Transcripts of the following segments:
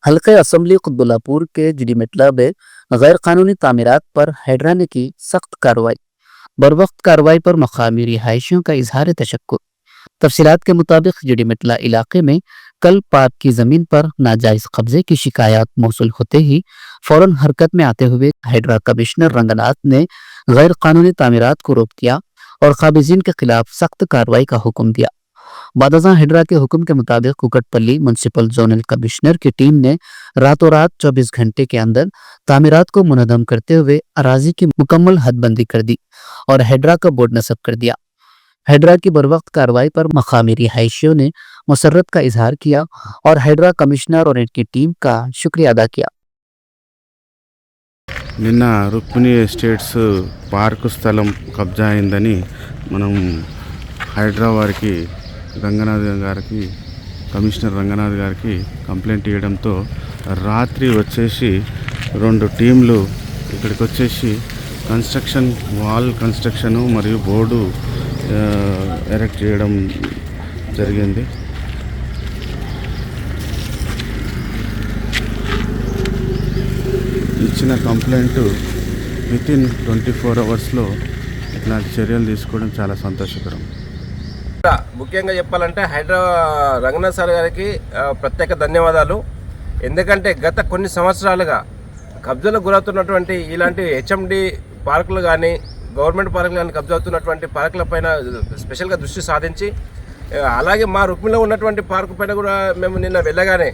हल्के असम्बली कुतुबुल्लापुर के जिडीमेटला में गैर कानूनी तामीरात पर हैड्रा ने की सख्त कार्रवाई। बरवक्त कार्रवाई पर मकामी रिहायशियों का इजहार तशक्कुर। तफसीलात के मुताबिक जिडीमेटला इलाके में कल पार्क की जमीन पर नाजायज कब्जे की शिकायत मौसूल होते ही फौरन हरकत में आते हुए हैड्रा कमिश्नर रंगनाथ ने गैर कानूनी तामीरात को रोक दिया और काबिजीन के खिलाफ सख्त कार्रवाई का हुक्म दिया। बादजा हैड्रा के हुक्म के मुताबिक कुकटपल्ली म्युनिसिपल जोनल कमिश्नर की टीम ने रातों रात 24 घंटे के अंदर तामीरात को मुनहदम करते हुए अराजी की मुकम्मल हदबंदी कर दी और हैड्रा का बोर्ड नस्ब कर दिया। हैड्रा की बरवक्त कार्रवाई पर मकामी रिहायशियों ने मुसर्रत का इजहार किया और हैड्रा कमिश्नर और इनकी टीम का शुक्रिया अदा किया। నిన్న రుక్మిణి ఎస్టేట్స్ పార్కు స్థలం కబ్జా అయిందని మనం హైడ్రా వారికి రంగనాథ్ గారికి కమిషనర్ రంగనాథ్ గారికి కంప్లైంట్ ఇవ్వడంతో రాత్రి వచ్చేసి 2 టీంలు ఇక్కడికి వచ్చేసి కన్స్ట్రక్షన్ వాల్ కన్స్ట్రక్షన్ మరియు బోర్డు ఎరెక్ట్ చేయడం జరిగింది. ఇచ్చిన కంప్లైంట్ వితిన్ 24 అవర్స్లో ఇట్లాంటి చర్యలు తీసుకోవడం చాలా సంతోషకరం. ముఖ్యంగా చెప్పాలంటే హైడ్రా రంగనాథ్ సార్ గారికి ప్రత్యేక ధన్యవాదాలు. ఎందుకంటే గత కొన్ని సంవత్సరాలుగా కబ్జాలకు గురవుతున్నటువంటి ఇలాంటి హెచ్ఎండి పార్కులు కానీ గవర్నమెంట్ పార్కులు కానీ కబ్జా అవుతున్నటువంటి పార్కుల పైన స్పెషల్గా దృష్టి సాధించి అలాగే మా రుక్మిలో ఉన్నటువంటి పార్కు పైన కూడా మేము నిన్న వెళ్ళగానే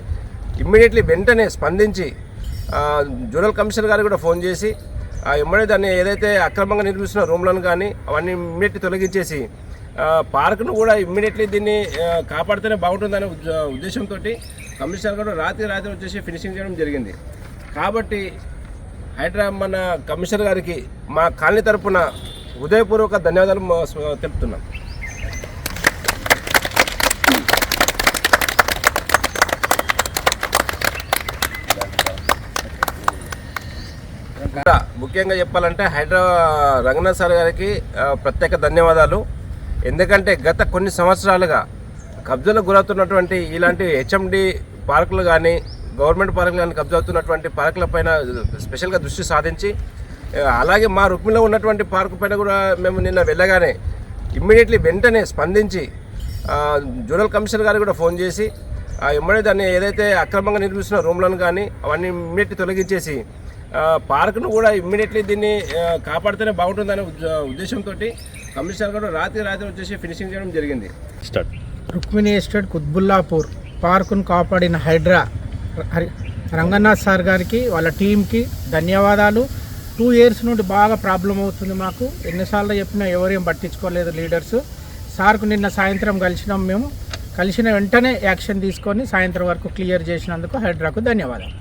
ఇమ్మీడియట్లీ వెంటనే స్పందించి జోనల్ కమిషనర్ గారికి కూడా ఫోన్ చేసి ఇమ్మడి దాన్ని ఏదైతే అక్రమంగా నిర్మిస్తున్న రూమ్లను కానీ అవన్నీ ఇమ్మీడియట్లీ తొలగించేసి పార్కును కూడా ఇమ్మీడియట్లీ దీన్ని కాపాడితేనే బాగుంటుందనే ఉద్దేశంతో కమిషనర్ కూడా రాత్రి వచ్చేసి ఫినిషింగ్ చేయడం జరిగింది. కాబట్టి హైడ్రా మన కమిషనర్ గారికి మా కాలనీ తరపున హృదయపూర్వక ధన్యవాదాలు తెలుపుతున్నాం. ముఖ్యంగా చెప్పాలంటే హైడ్రా రంగనాథ్ సార్ గారికి ప్రత్యేక ధన్యవాదాలు. ఎందుకంటే గత కొన్ని సంవత్సరాలుగా కబ్జాలకు గురవుతున్నటువంటి ఇలాంటి హెచ్ఎండి పార్కులు కానీ గవర్నమెంట్ పార్కులు కానీ కబ్జా అవుతున్నటువంటి పార్కుల పైన స్పెషల్గా దృష్టి సాధించి అలాగే మా రుక్మిలో ఉన్నటువంటి పార్కు పైన కూడా మేము నిన్న వెళ్ళగానే ఇమ్మీడియట్లీ వెంటనే స్పందించి జోనల్ కమిషనర్ గారికి కూడా ఫోన్ చేసి ఇమ్మడి దాన్ని ఏదైతే అక్రమంగా నిర్మిస్తున్న రూమ్లను కానీ అవన్నీ ఇమ్మీడియట్లీ తొలగించేసి పార్కును కూడా ఇమ్మీడియట్లీ దీన్ని కాపాడితేనే బాగుంటుందనే ఉద్దేశంతో కమిషనర్ కూడా రాత్రి వచ్చేసి ఫినిషింగ్ చేయడం జరిగింది. రుక్మిణి ఎస్టేట్ కుత్బుల్లాపూర్ పార్కును కాపాడిన హైడ్రా రంగనాథ్ సార్ గారికి వాళ్ళ టీంకి ధన్యవాదాలు. 2 years నుండి బాగా ప్రాబ్లం అవుతుంది మాకు. ఎన్నిసార్లు చెప్పినా ఎవరేం పట్టించుకోలేదు లీడర్స్. సార్కు నిన్న సాయంత్రం కలిసినాం. మేము కలిసిన వెంటనే యాక్షన్ తీసుకొని సాయంత్రం వరకు క్లియర్ చేసినందుకు హైడ్రాకు ధన్యవాదాలు.